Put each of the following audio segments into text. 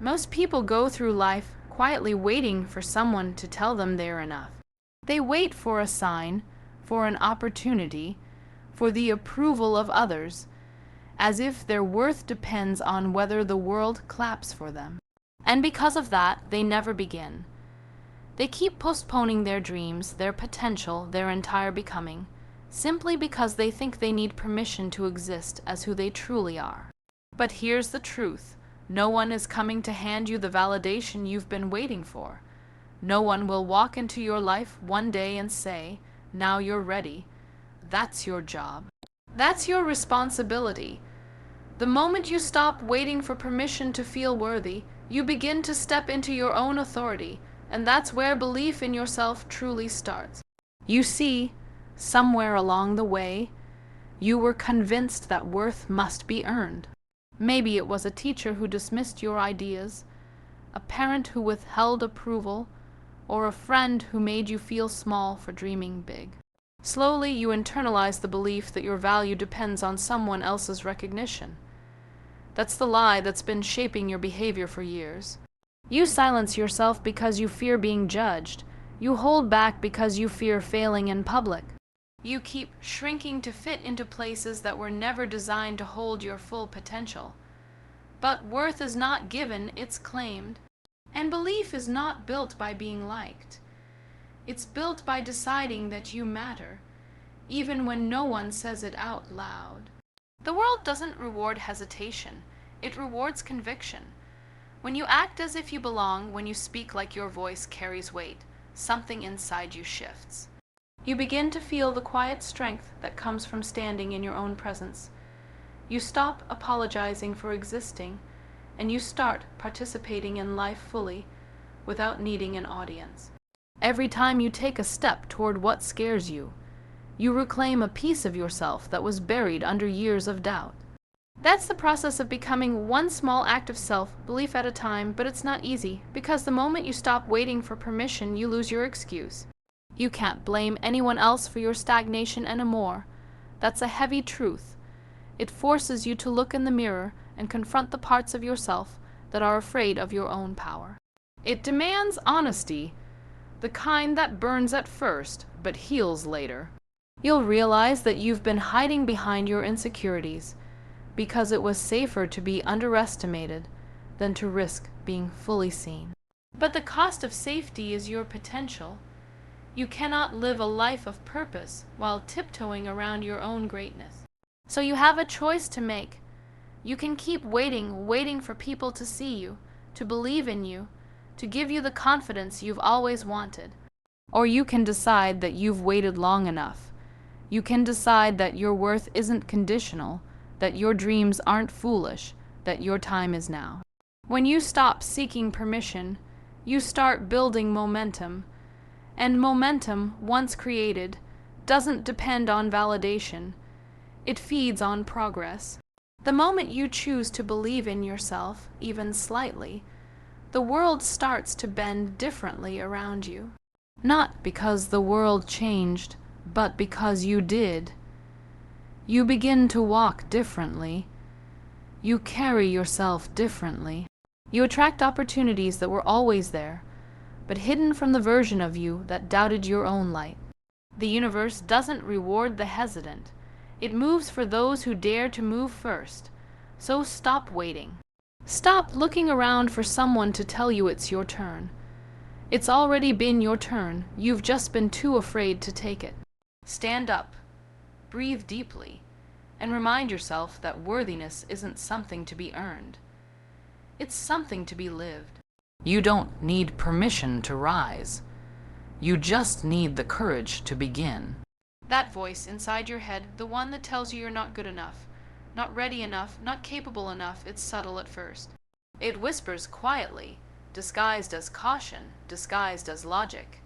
Most people go through life quietly waiting for someone to tell them they're enough. They wait for a sign, for an opportunity, for the approval of others, as if their worth depends on whether the world claps for them. And because of that, they never begin. They keep postponing their dreams, their potential, their entire becoming, simply because they think they need permission to exist as who they truly are. But here's the truth. No one is coming to hand you the validation you've been waiting for. No one will walk into your life one day and say, "Now you're ready." That's your job. That's your responsibility. The moment you stop waiting for permission to feel worthy, you begin to step into your own authority, and that's where belief in yourself truly starts. You see, somewhere along the way, you were convinced that worth must be earned. Maybe it was a teacher who dismissed your ideas, a parent who withheld approval, or a friend who made you feel small for dreaming big. Slowly, you internalize the belief that your value depends on someone else's recognition. That's the lie that's been shaping your behavior for years. You silence yourself because you fear being judged. You hold back because you fear failing in public. You keep shrinking to fit into places that were never designed to hold your full potential. But worth is not given, it's claimed. And belief is not built by being liked. It's built by deciding that you matter, even when no one says it out loud. The world doesn't reward hesitation, it rewards conviction. When you act as if you belong, when you speak like your voice carries weight, something inside you shifts. You begin to feel the quiet strength that comes from standing in your own presence. You stop apologizing for existing, and you start participating in life fully, without needing an audience. Every time you take a step toward what scares you, you reclaim a piece of yourself that was buried under years of doubt. That's the process of becoming one small act of self-belief at a time, but it's not easy, because the moment you stop waiting for permission, you lose your excuse. You can't blame anyone else for your stagnation anymore. That's a heavy truth. It forces you to look in the mirror and confront the parts of yourself that are afraid of your own power. It demands honesty, the kind that burns at first, but heals later. You'll realize that you've been hiding behind your insecurities, because it was safer to be underestimated than to risk being fully seen. But the cost of safety is your potential. You cannot live a life of purpose while tiptoeing around your own greatness. So you have a choice to make. You can keep waiting for people to see you, to believe in you, to give you the confidence you've always wanted. Or you can decide that you've waited long enough. You can decide that your worth isn't conditional, that your dreams aren't foolish, that your time is now. When you stop seeking permission, you start building momentum. And momentum, once created, doesn't depend on validation. It feeds on progress. The moment you choose to believe in yourself, even slightly, the world starts to bend differently around you. Not because the world changed, but because you did. You begin to walk differently. You carry yourself differently. You attract opportunities that were always there, but hidden from the version of you that doubted your own light. The universe doesn't reward the hesitant. It moves for those who dare to move first. So stop waiting. Stop looking around for someone to tell you it's your turn. It's already been your turn. You've just been too afraid to take it. Stand up, breathe deeply, and remind yourself that worthiness isn't something to be earned. It's something to be lived. You don't need permission to rise. You just need the courage to begin. That voice inside your head, the one that tells you you're not good enough, not ready enough, not capable enough, it's subtle at first. It whispers quietly, disguised as caution, disguised as logic.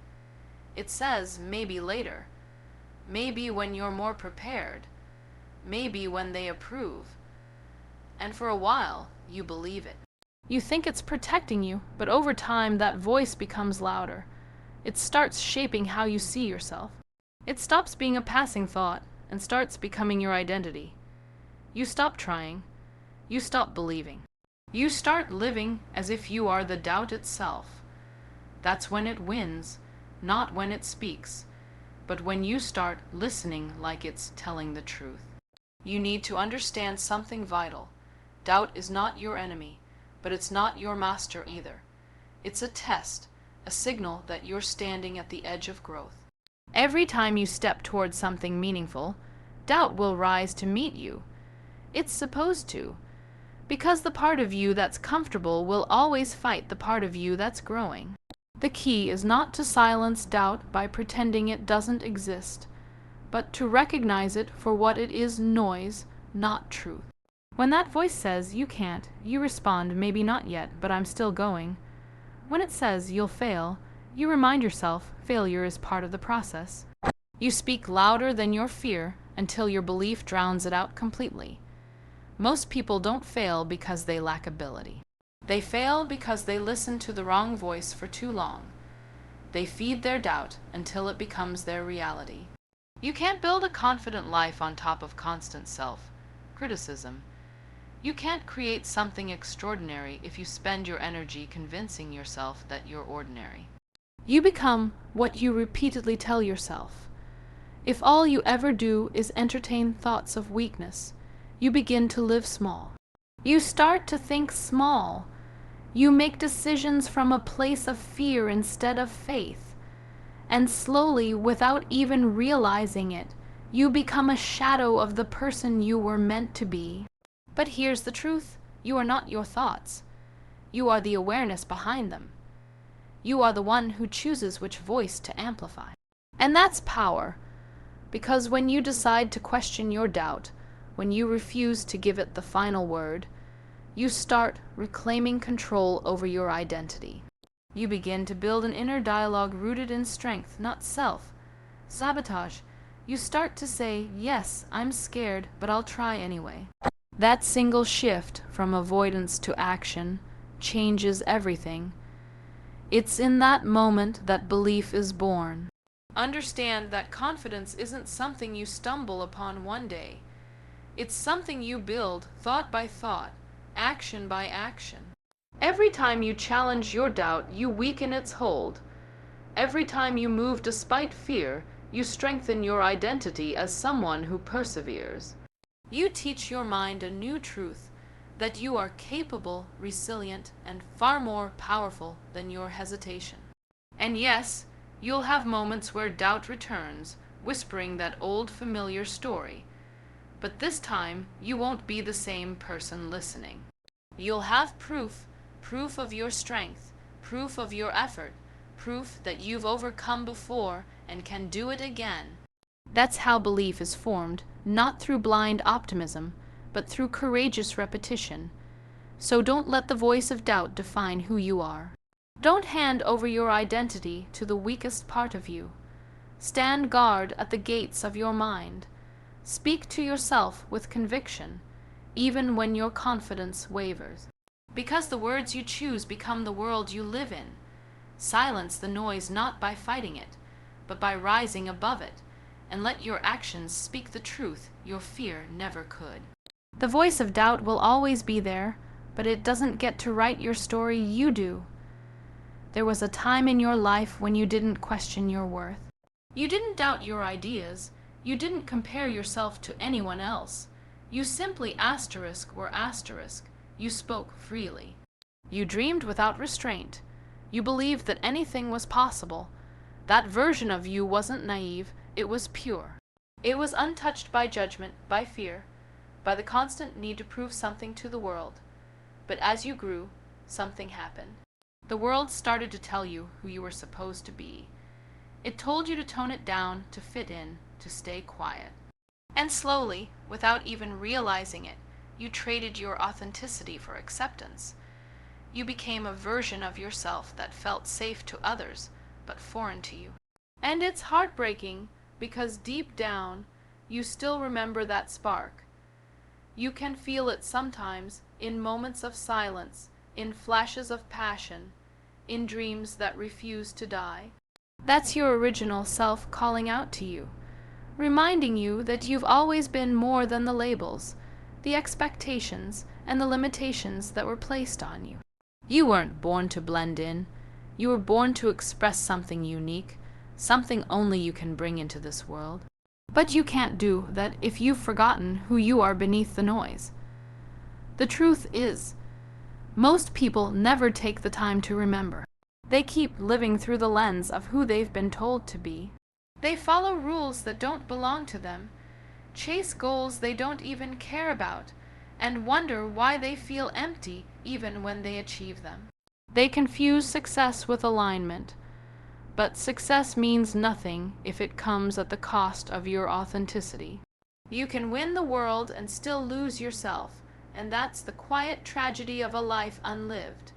It says, maybe later, maybe when you're more prepared, maybe when they approve. And for a while, you believe it. You think it's protecting you, but over time that voice becomes louder. It starts shaping how you see yourself. It stops being a passing thought and starts becoming your identity. You stop trying. You stop believing. You start living as if you are the doubt itself. That's when it wins, not when it speaks, but when you start listening like it's telling the truth. You need to understand something vital. Doubt is not your enemy, but it's not your master either. It's a test, a signal that you're standing at the edge of growth. Every time you step towards something meaningful, doubt will rise to meet you. It's supposed to, because the part of you that's comfortable will always fight the part of you that's growing. The key is not to silence doubt by pretending it doesn't exist, but to recognize it for what it is: noise, not truth. When that voice says, "You can't," you respond, "Maybe not yet, but I'm still going." When it says, "You'll fail," you remind yourself failure is part of the process. You speak louder than your fear until your belief drowns it out completely. Most people don't fail because they lack ability. They fail because they listen to the wrong voice for too long. They feed their doubt until it becomes their reality. You can't build a confident life on top of constant self-criticism. You can't create something extraordinary if you spend your energy convincing yourself that you're ordinary. You become what you repeatedly tell yourself. If all you ever do is entertain thoughts of weakness, you begin to live small. You start to think small. You make decisions from a place of fear instead of faith. And slowly, without even realizing it, you become a shadow of the person you were meant to be. But here's the truth: you are not your thoughts. You are the awareness behind them. You are the one who chooses which voice to amplify. And that's power, because when you decide to question your doubt, when you refuse to give it the final word, you start reclaiming control over your identity. You begin to build an inner dialogue rooted in strength, not self-sabotage. You start to say, "Yes, I'm scared, but I'll try anyway." That single shift from avoidance to action changes everything. It's in that moment that belief is born. Understand that confidence isn't something you stumble upon one day. It's something you build thought by thought, action by action. Every time you challenge your doubt, you weaken its hold. Every time you move despite fear, you strengthen your identity as someone who perseveres. You teach your mind a new truth, that you are capable, resilient, and far more powerful than your hesitation. And yes, you'll have moments where doubt returns, whispering that old familiar story. But this time, you won't be the same person listening. You'll have proof of your strength, proof of your effort, proof that you've overcome before and can do it again. That's how belief is formed, not through blind optimism, but through courageous repetition. So don't let the voice of doubt define who you are. Don't hand over your identity to the weakest part of you. Stand guard at the gates of your mind. Speak to yourself with conviction, even when your confidence wavers. Because the words you choose become the world you live in. Silence the noise not by fighting it, but by rising above it, and let your actions speak the truth your fear never could. The voice of doubt will always be there, but it doesn't get to write your story, you do. There was a time in your life when you didn't question your worth. You didn't doubt your ideas. You didn't compare yourself to anyone else. You simply were asterisk. You spoke freely. You dreamed without restraint. You believed that anything was possible. That version of you wasn't naive, it was pure. It was untouched by judgment, by fear, by the constant need to prove something to the world. But as you grew, something happened. The world started to tell you who you were supposed to be. It told you to tone it down, to fit in, to stay quiet. And slowly, without even realizing it, you traded your authenticity for acceptance. You became a version of yourself that felt safe to others, but foreign to you. And it's heartbreaking, because deep down, you still remember that spark. You can feel it sometimes in moments of silence, in flashes of passion, in dreams that refuse to die. That's your original self calling out to you, reminding you that you've always been more than the labels, the expectations, and the limitations that were placed on you. You weren't born to blend in. You were born to express something unique, something only you can bring into this world. But you can't do that if you've forgotten who you are beneath the noise. The truth is, most people never take the time to remember. They keep living through the lens of who they've been told to be. They follow rules that don't belong to them, chase goals they don't even care about, and wonder why they feel empty even when they achieve them. They confuse success with alignment, but success means nothing if it comes at the cost of your authenticity. You can win the world and still lose yourself, and that's the quiet tragedy of a life unlived.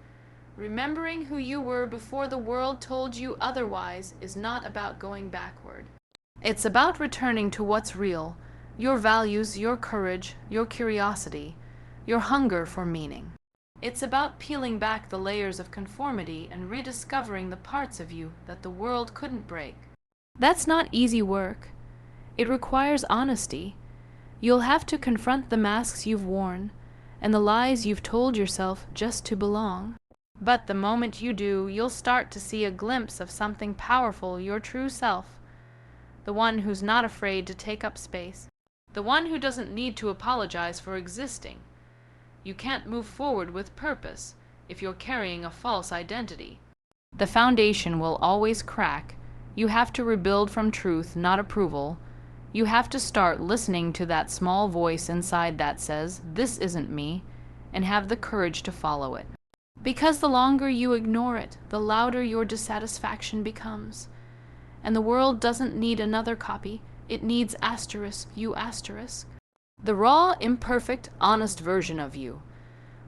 Remembering who you were before the world told you otherwise is not about going backward. It's about returning to what's real, your values, your courage, your curiosity, your hunger for meaning. It's about peeling back the layers of conformity and rediscovering the parts of you that the world couldn't break. That's not easy work. It requires honesty. You'll have to confront the masks you've worn and the lies you've told yourself just to belong. But the moment you do, you'll start to see a glimpse of something powerful, your true self. The one who's not afraid to take up space. The one who doesn't need to apologize for existing. You can't move forward with purpose if you're carrying a false identity. The foundation will always crack. You have to rebuild from truth, not approval. You have to start listening to that small voice inside that says, "This isn't me," and have the courage to follow it. Because the longer you ignore it, the louder your dissatisfaction becomes. And the world doesn't need another copy. It needs you. The raw, imperfect, honest version of you.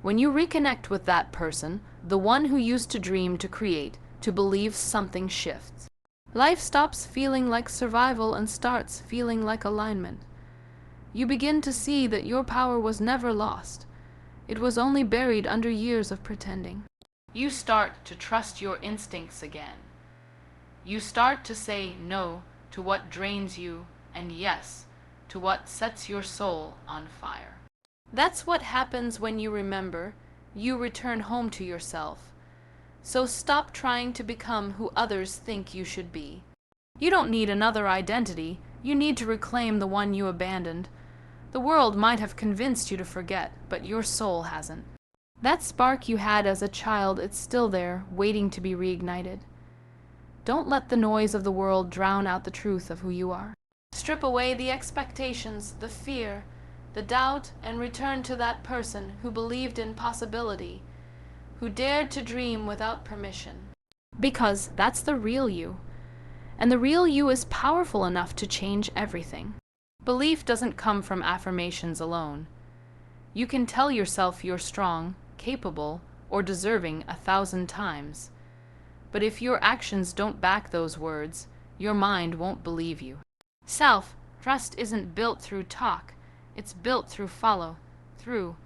When you reconnect with that person, the one who used to dream, to create, to believe, something shifts. Life stops feeling like survival and starts feeling like alignment. You begin to see that your power was never lost. It was only buried under years of pretending. You start to trust your instincts again. You start to say no to what drains you and yes to what sets your soul on fire. That's what happens when you remember. You return home to yourself. So stop trying to become who others think you should be. You don't need another identity. You need to reclaim the one you abandoned. The world might have convinced you to forget, but your soul hasn't. That spark you had as a child, it's still there, waiting to be reignited. Don't let the noise of the world drown out the truth of who you are. Strip away the expectations, the fear, the doubt, and return to that person who believed in possibility, who dared to dream without permission. Because that's the real you. And the real you is powerful enough to change everything. Belief doesn't come from affirmations alone. You can tell yourself you're strong, capable, or deserving 1,000 times. But if your actions don't back those words, your mind won't believe you. Self-trust isn't built through talk. It's built through follow-through.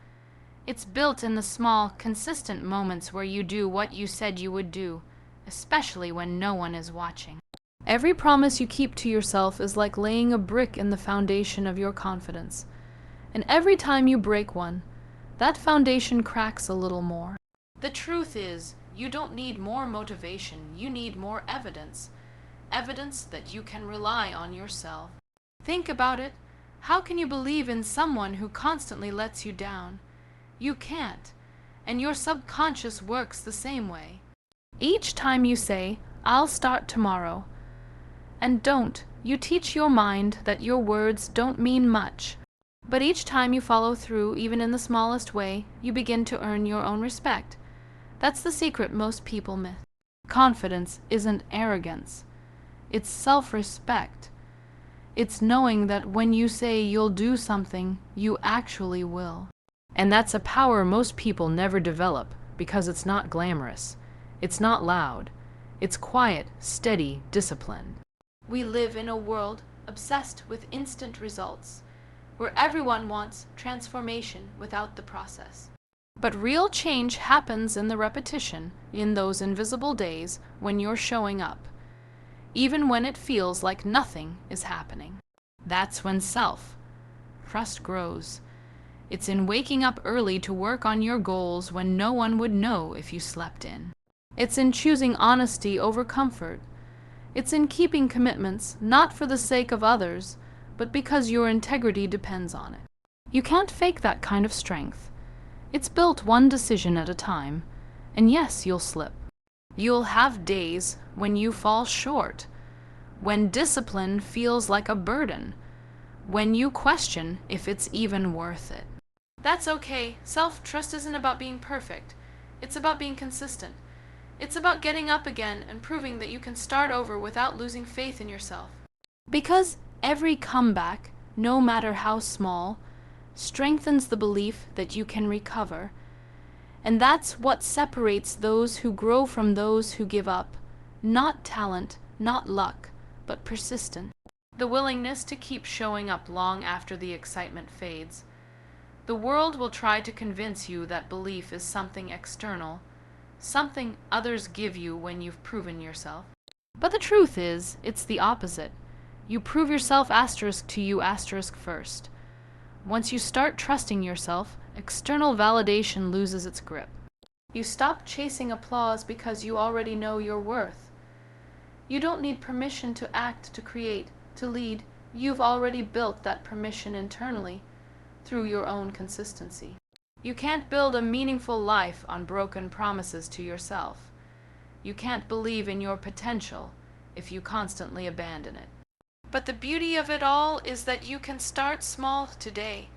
It's built in the small, consistent moments where you do what you said you would do, especially when no one is watching. Every promise you keep to yourself is like laying a brick in the foundation of your confidence. And every time you break one, that foundation cracks a little more. The truth is, you don't need more motivation, you need more evidence. Evidence that you can rely on yourself. Think about it. How can you believe in someone who constantly lets you down? You can't. And your subconscious works the same way. Each time you say, "I'll start tomorrow," and don't, you teach your mind that your words don't mean much. But each time you follow through, even in the smallest way, you begin to earn your own respect. That's the secret most people miss. Confidence isn't arrogance. It's self-respect. It's knowing that when you say you'll do something, you actually will. And that's a power most people never develop because it's not glamorous. It's not loud. It's quiet, steady discipline. We live in a world obsessed with instant results, where everyone wants transformation without the process. But real change happens in the repetition, in those invisible days when you're showing up, even when it feels like nothing is happening. That's when self-trust grows. It's in waking up early to work on your goals when no one would know if you slept in. It's in choosing honesty over comfort. It's in keeping commitments, not for the sake of others, but because your integrity depends on it. You can't fake that kind of strength. It's built one decision at a time, and yes, you'll slip. You'll have days when you fall short, when discipline feels like a burden, when you question if it's even worth it. That's okay. Self-trust isn't about being perfect. It's about being consistent. It's about getting up again and proving that you can start over without losing faith in yourself. Because every comeback, no matter how small, strengthens the belief that you can recover. And that's what separates those who grow from those who give up. Not talent, not luck, but persistence. The willingness to keep showing up long after the excitement fades. The world will try to convince you that belief is something external, something others give you when you've proven yourself. But the truth is, it's the opposite. You prove yourself to you first. Once you start trusting yourself, external validation loses its grip. You stop chasing applause because you already know your worth. You don't need permission to act, to create, to lead. You've already built that permission internally through your own consistency. You can't build a meaningful life on broken promises to yourself. You can't believe in your potential if you constantly abandon it. But the beauty of it all is that you can start small today.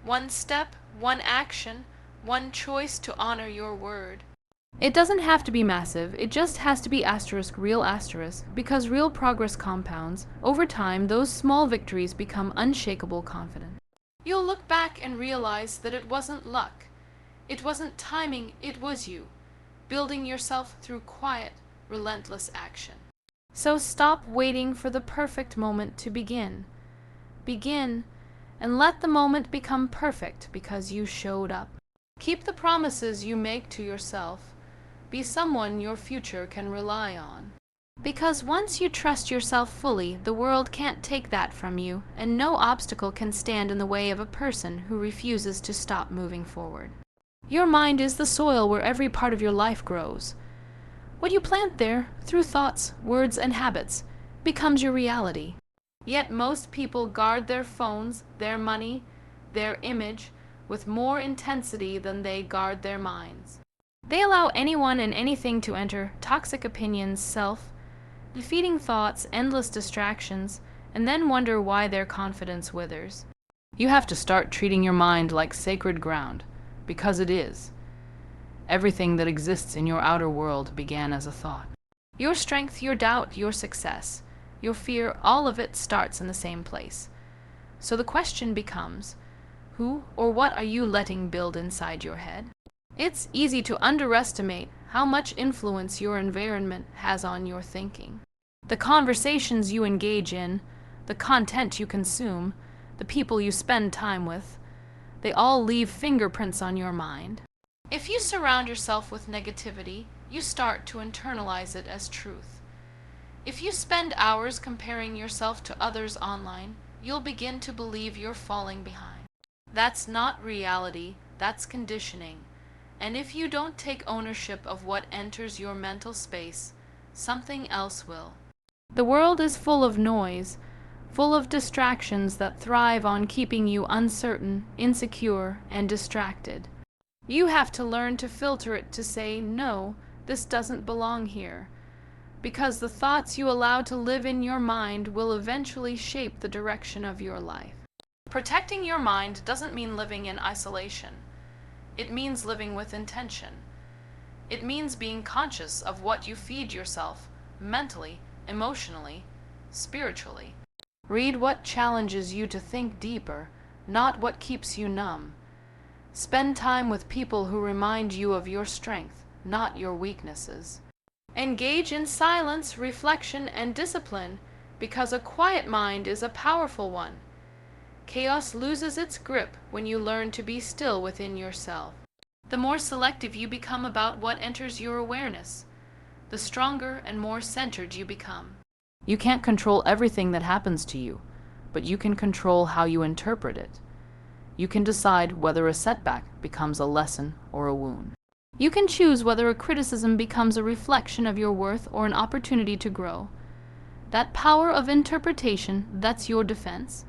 One step, one action, one choice to honor your word. It doesn't have to be massive, it just has to be real because real progress compounds. Over time, those small victories become unshakable confidence. You'll look back and realize that it wasn't luck. It wasn't timing, it was you, building yourself through quiet, relentless action. So stop waiting for the perfect moment to begin. Begin, and let the moment become perfect because you showed up. Keep the promises you make to yourself. Be someone your future can rely on. Because once you trust yourself fully, the world can't take that from you, and no obstacle can stand in the way of a person who refuses to stop moving forward. Your mind is the soil where every part of your life grows. What you plant there, through thoughts, words, and habits, becomes your reality. Yet most people guard their phones, their money, their image, with more intensity than they guard their minds. They allow anyone and anything to enter, toxic opinions, defeating thoughts, endless distractions, and then wonder why their confidence withers. You have to start treating your mind like sacred ground, because it is. Everything that exists in your outer world began as a thought. Your strength, your doubt, your success, your fear, all of it starts in the same place. So the question becomes, who or what are you letting build inside your head? It's easy to underestimate how much influence your environment has on your thinking. The conversations you engage in, the content you consume, the people you spend time with, they all leave fingerprints on your mind. If you surround yourself with negativity, you start to internalize it as truth. If you spend hours comparing yourself to others online, you'll begin to believe you're falling behind. That's not reality, that's conditioning. And if you don't take ownership of what enters your mental space, something else will. The world is full of noise, full of distractions that thrive on keeping you uncertain, insecure, and distracted. You have to learn to filter it to say, no, this doesn't belong here. Because the thoughts you allow to live in your mind will eventually shape the direction of your life. Protecting your mind doesn't mean living in isolation. It means living with intention. It means being conscious of what you feed yourself, mentally, emotionally, spiritually. Read what challenges you to think deeper, not what keeps you numb. Spend time with people who remind you of your strength, not your weaknesses. Engage in silence, reflection, and discipline, because a quiet mind is a powerful one. Chaos loses its grip when you learn to be still within yourself. The more selective you become about what enters your awareness, the stronger and more centered you become. You can't control everything that happens to you, but you can control how you interpret it. You can decide whether a setback becomes a lesson or a wound. You can choose whether a criticism becomes a reflection of your worth or an opportunity to grow. That power of interpretation, that's your defense.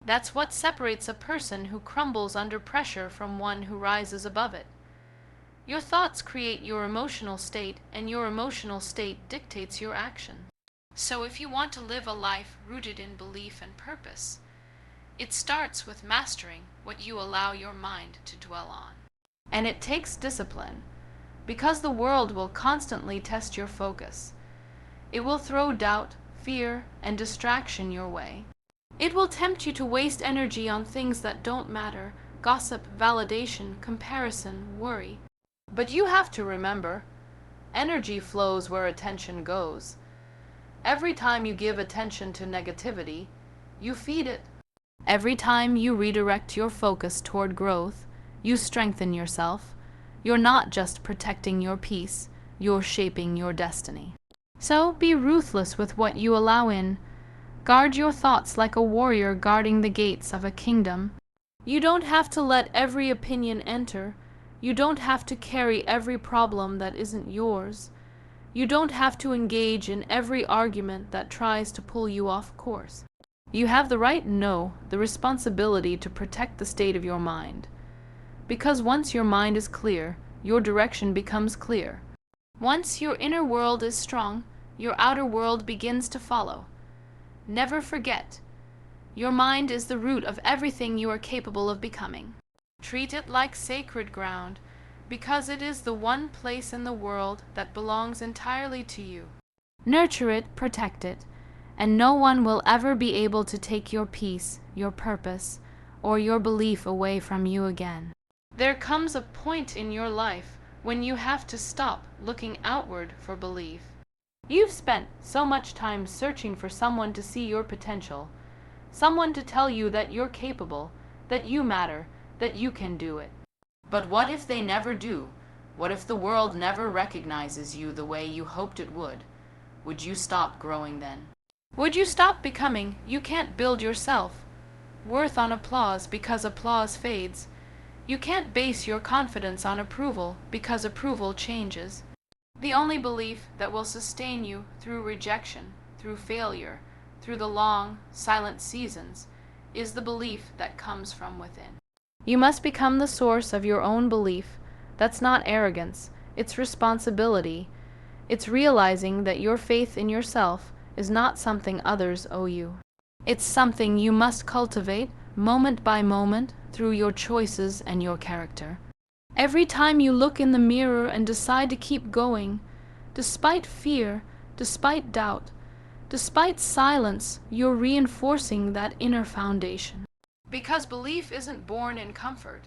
That's what separates a person who crumbles under pressure from one who rises above it. Your thoughts create your emotional state, and your emotional state dictates your action. So if you want to live a life rooted in belief and purpose, it starts with mastering what you allow your mind to dwell on. And it takes discipline, because the world will constantly test your focus. It will throw doubt, fear, and distraction your way. It will tempt you to waste energy on things that don't matter: gossip, validation, comparison, worry. But you have to remember, energy flows where attention goes. Every time you give attention to negativity, you feed it. Every time you redirect your focus toward growth, you strengthen yourself. You're not just protecting your peace, you're shaping your destiny. So be ruthless with what you allow in. Guard your thoughts like a warrior guarding the gates of a kingdom. You don't have to let every opinion enter. You don't have to carry every problem that isn't yours. You don't have to engage in every argument that tries to pull you off course. You have the right, no, the responsibility to protect the state of your mind. Because once your mind is clear, your direction becomes clear. Once your inner world is strong, your outer world begins to follow. Never forget, your mind is the root of everything you are capable of becoming. Treat it like sacred ground, because it is the one place in the world that belongs entirely to you. Nurture it, protect it, and no one will ever be able to take your peace, your purpose, or your belief away from you again. There comes a point in your life when you have to stop looking outward for belief. You've spent so much time searching for someone to see your potential, someone to tell you that you're capable, that you matter, that you can do it. But what if they never do? What if the world never recognizes you the way you hoped it would? Would you stop growing then? Would you stop becoming? You can't build yourself worth on applause, because applause fades. You can't base your confidence on approval, because approval changes. The only belief that will sustain you through rejection, through failure, through the long, silent seasons, is the belief that comes from within. You must become the source of your own belief. That's not arrogance, it's responsibility. It's realizing that your faith in yourself is not something others owe you. It's something you must cultivate moment by moment through your choices and your character. Every time you look in the mirror and decide to keep going, despite fear, despite doubt, despite silence, you're reinforcing that inner foundation. Because belief isn't born in comfort,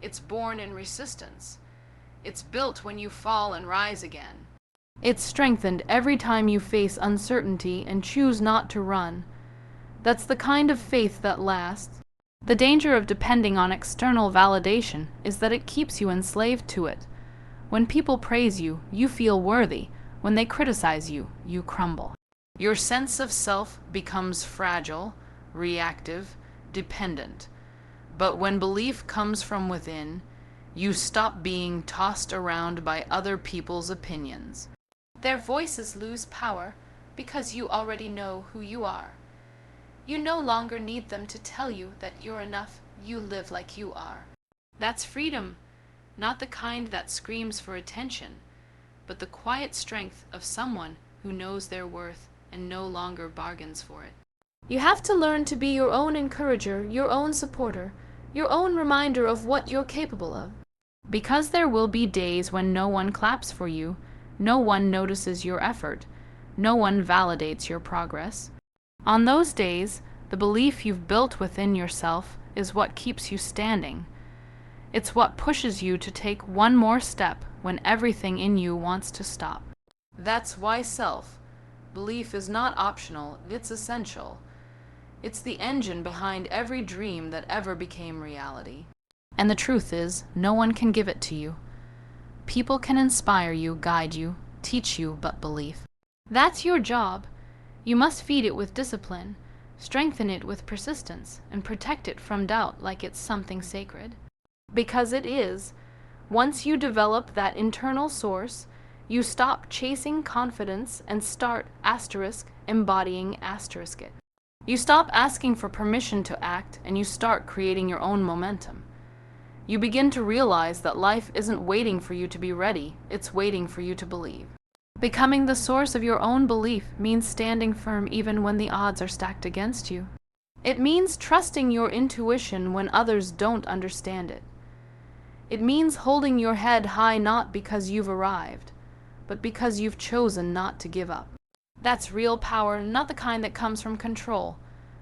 it's born in resistance. It's built when you fall and rise again. It's strengthened every time you face uncertainty and choose not to run. That's the kind of faith that lasts. The danger of depending on external validation is that it keeps you enslaved to it. When people praise you, you feel worthy. When they criticize you, you crumble. Your sense of self becomes fragile, reactive, dependent. But when belief comes from within, you stop being tossed around by other people's opinions. Their voices lose power because you already know who you are. You no longer need them to tell you that you're enough. You live like you are. That's freedom, not the kind that screams for attention, but the quiet strength of someone who knows their worth and no longer bargains for it. You have to learn to be your own encourager, your own supporter, your own reminder of what you're capable of. Because there will be days when no one claps for you, no one notices your effort, no one validates your progress. On those days, the belief you've built within yourself is what keeps you standing. It's what pushes you to take one more step when everything in you wants to stop. That's why self-belief is not optional, it's essential. It's the engine behind every dream that ever became reality. And the truth is, no one can give it to you. People can inspire you, guide you, teach you, but belief. That's your job. You must feed it with discipline. Strengthen it with persistence and protect it from doubt like it's something sacred. Because it is. Once you develop that internal source, you stop chasing confidence and start embodying it. You stop asking for permission to act and you start creating your own momentum. You begin to realize that life isn't waiting for you to be ready, it's waiting for you to believe. Becoming the source of your own belief means standing firm even when the odds are stacked against you. It means trusting your intuition when others don't understand it. It means holding your head high not because you've arrived, but because you've chosen not to give up. That's real power, not the kind that comes from control,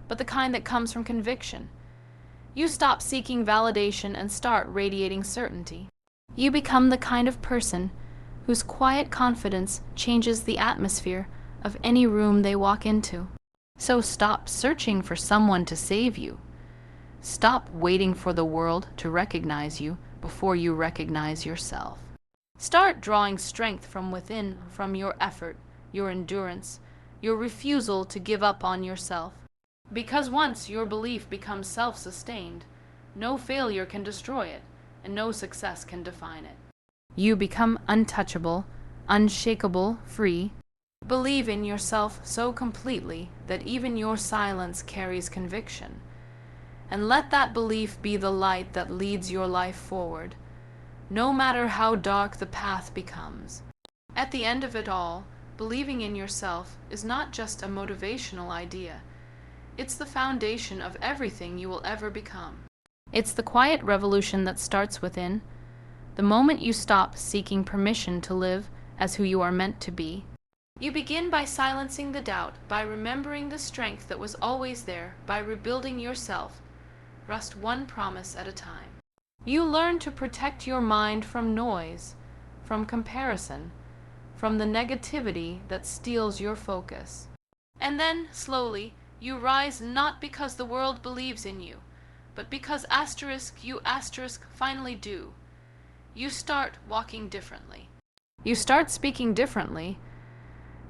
but the kind that comes from conviction. You stop seeking validation and start radiating certainty. You become the kind of person whose quiet confidence changes the atmosphere of any room they walk into. So stop searching for someone to save you. Stop waiting for the world to recognize you before you recognize yourself. Start drawing strength from within, from your effort, your endurance, your refusal to give up on yourself. Because once your belief becomes self-sustained, no failure can destroy it, and no success can define it. You become untouchable, unshakable, free. Believe in yourself so completely that even your silence carries conviction. And let that belief be the light that leads your life forward, no matter how dark the path becomes. At the end of it all, believing in yourself is not just a motivational idea. It's the foundation of everything you will ever become. It's the quiet revolution that starts within. The moment you stop seeking permission to live as who you are meant to be, you begin by silencing the doubt, by remembering the strength that was always there, by rebuilding yourself, just one promise at a time. You learn to protect your mind from noise, from comparison, from the negativity that steals your focus. And then, slowly, you rise not because the world believes in you, but because you finally do. You start walking differently. You start speaking differently.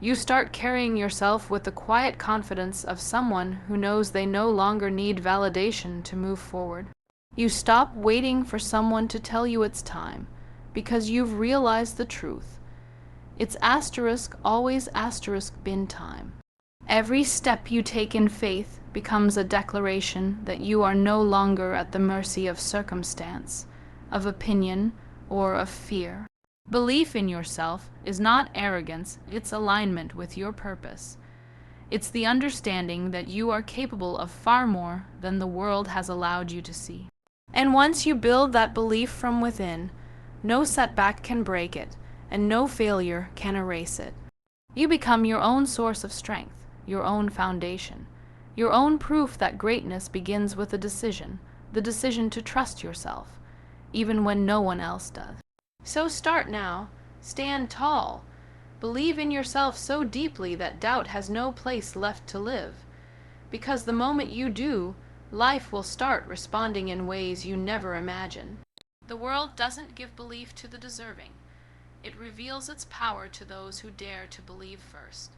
You start carrying yourself with the quiet confidence of someone who knows they no longer need validation to move forward. You stop waiting for someone to tell you it's time, because you've realized the truth. It's always been time. Every step you take in faith becomes a declaration that you are no longer at the mercy of circumstance, of opinion, or of fear. Belief in yourself is not arrogance, it's alignment with your purpose. It's the understanding that you are capable of far more than the world has allowed you to see. And once you build that belief from within, no setback can break it, and no failure can erase it. You become your own source of strength, your own foundation, your own proof that greatness begins with a decision, the decision to trust yourself, even when no one else does. So start now, stand tall, believe in yourself so deeply that doubt has no place left to live. Because the moment you do, life will start responding in ways you never imagined. The world doesn't give belief to the deserving. It reveals its power to those who dare to believe first.